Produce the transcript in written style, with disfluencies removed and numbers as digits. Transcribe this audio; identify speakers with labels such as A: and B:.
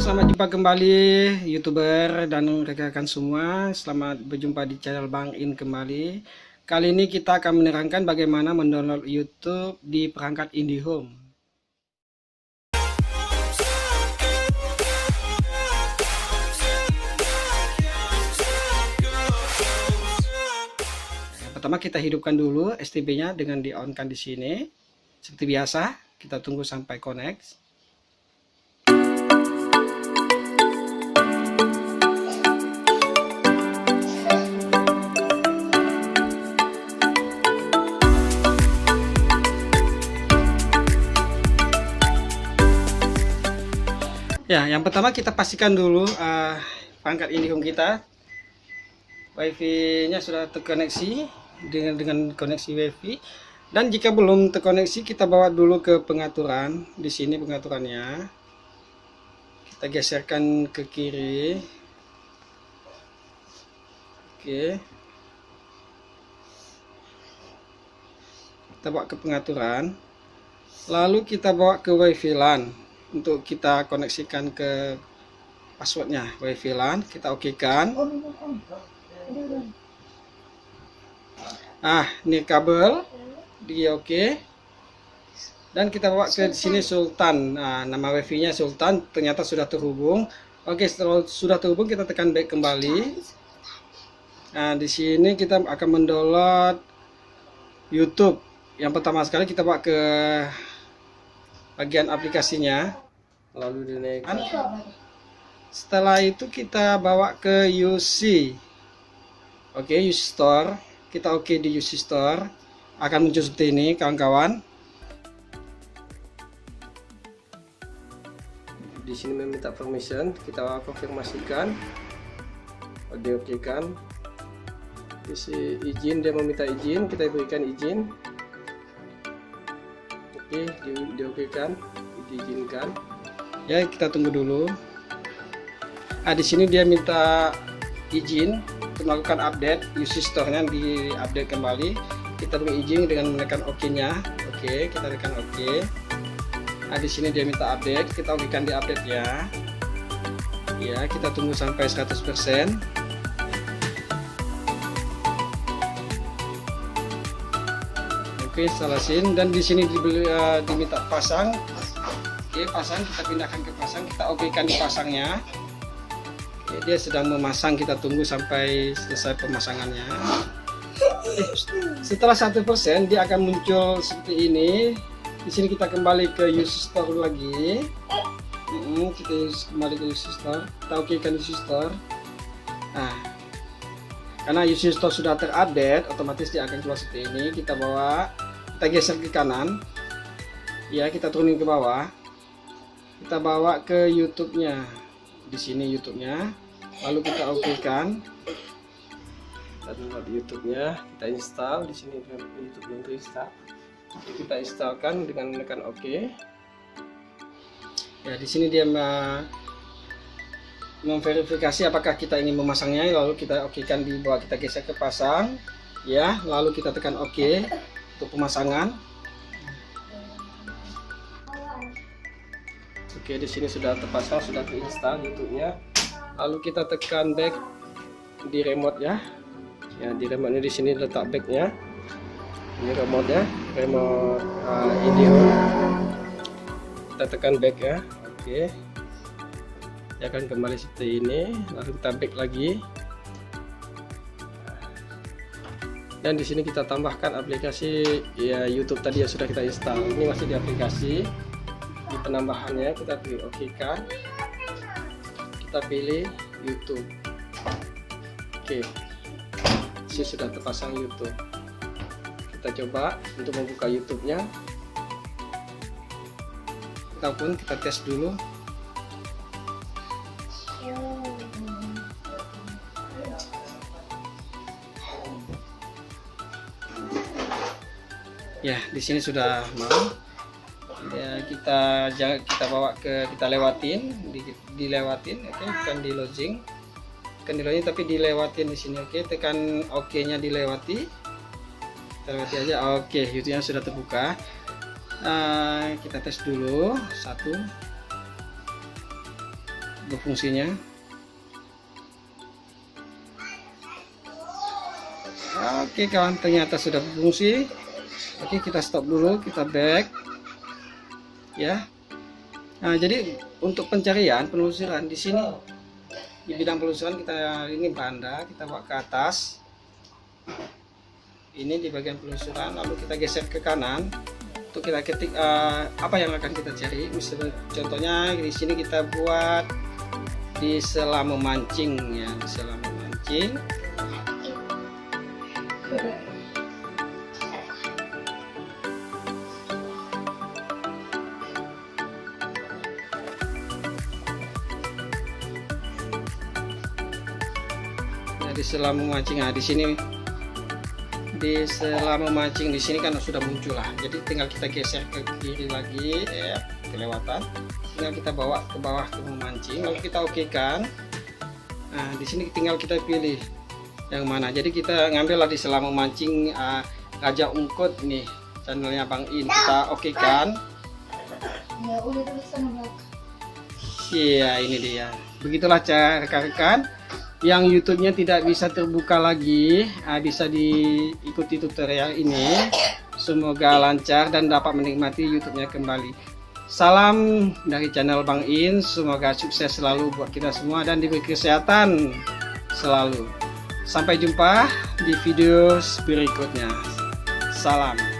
A: selamat jumpa kembali YouTuber dan rekan-rekan semua. Selamat berjumpa di channel Bang In kembali. Kali ini kita akan menerangkan bagaimana mendownload YouTube di perangkat IndiHome. Pertama kita hidupkan dulu STB-nya dengan di-on-kan di sini. Seperti biasa, kita tunggu sampai connect. Ya, yang pertama kita pastikan dulu perangkat IndiHome kita WiFi-nya sudah terkoneksi dengan koneksi WiFi. Dan jika belum terkoneksi, kita bawa dulu ke pengaturan. Di sini pengaturannya. Kita geserkan ke kiri. Oke. Kita bawa ke pengaturan. Lalu kita bawa ke WiFi LAN. Untuk kita koneksikan ke passwordnya WiFi LAN, kita okekan. Ini kabel di oke. Dan kita bawa ke sini Sultan. Nama WiFi-nya Sultan, ternyata sudah terhubung. Oke, setelah sudah terhubung kita tekan back kembali. Di sini kita akan mendownload YouTube. Yang pertama sekali kita bawa ke bagian aplikasinya, lalu dinaikkan. Setelah itu kita bawa ke UC. Oke, UC Store. Kita oke di UC Store. Akan muncul seperti ini, kawan-kawan. Di sini meminta permission, kita konfirmasikan. Diokekan. Isi izin, dia meminta izin, kita berikan izin. Oke, diokekan, diizinkan. Ya, kita tunggu dulu. Di sini dia minta izin untuk melakukan update UC Store-nya, di-update kembali. Kita beri izin dengan menekan OK-nya. Oke, kita tekan OK. Di sini dia minta update, kita berikan di update-nya. Ya, kita tunggu sampai 100%. Oke, instalasin. Dan di sini diminta pasang. Oke, pasang, kita pindahkan ke pasang, kita okekan di pasangnya. Oke, dia sedang memasang, kita tunggu sampai selesai pemasangannya. Setelah 1% dia akan muncul seperti ini. Di sini kita kembali ke UC Store lagi. Kita kembali ke UC Store, kita okekan UC Store. Karena UC Store sudah terupdate, otomatis dia akan keluar seperti ini. Kita bawa, kita geser ke kanan. Ya, kita turunin ke bawah. Kita bawa ke YouTube-nya. Di sini YouTube-nya. Lalu kita okekan. Kita download YouTube-nya, kita install. Di sini YouTube yang terinstall. Kita installkan dengan menekan OK. Ya, di sini dia memverifikasi apakah kita ingin memasangnya, lalu kita okekan di bawah, kita geser ke pasang. Ya, lalu kita tekan OK untuk pemasangan. Oke, di sini sudah terpasang, sudah terinstall YouTube-nya. Lalu kita tekan back di remote ya. Ya, di remote ini di sini letak back-nya. Ini remote-nya, remote IndiHome. Kita tekan back ya. Oke. Dia akan kembali seperti ini. Lalu kita back lagi. Dan di sini kita tambahkan aplikasi ya YouTube tadi yang sudah kita install. Ini masih di aplikasi. Di penambahannya kita pilih okekan. Kita pilih YouTube. Oke. Ini sudah terpasang YouTube. Kita coba untuk membuka YouTube-nya. Ataupun kita tes dulu. Ya, di sini sudah mau. Ya, kita bawa ke, kita lewatin, dilewatin. Oke, bukan di lodging. Bukan di lodging tapi dilewatin di sini. Oke, tekan OK-nya dilewati. Kita lewati aja. Oke, YouTube-nya sudah terbuka. Kita tes dulu. 1 berfungsinya. Oke kawan, ternyata sudah berfungsi. Oke, kita stop dulu, kita back ya. Nah, jadi untuk pencarian penelusuran di sini, di bidang penelusuran kita ini banda, kita bawa ke atas. Ini di bagian penelusuran, lalu kita geser ke kanan untuk kita ketik apa yang akan kita cari. Misalnya, contohnya di sini kita buat di sela memancing ya, di sela memancing. Di sela memancing, nah di sini di sela memancing di sini kan sudah muncul lah, jadi tinggal kita geser ke kiri lagi ya, kelewatan, tinggal kita bawa ke bawah ke memancing, lalu kita oke kan. Nah di sini tinggal kita pilih yang mana, jadi kita ngambil lah di sela memancing Raja Ungkut nih, channelnya Bang In, kita oke kan.
B: Ya udah tulisan belakang.
A: Iya ini dia, begitulah cara rekan-rekan yang YouTube-nya tidak bisa terbuka lagi, bisa diikuti tutorial ini. Semoga lancar dan dapat menikmati YouTube-nya kembali. Salam dari channel Bang In, semoga sukses selalu buat kita semua dan diberi kesehatan selalu. Sampai jumpa di video berikutnya. Salam.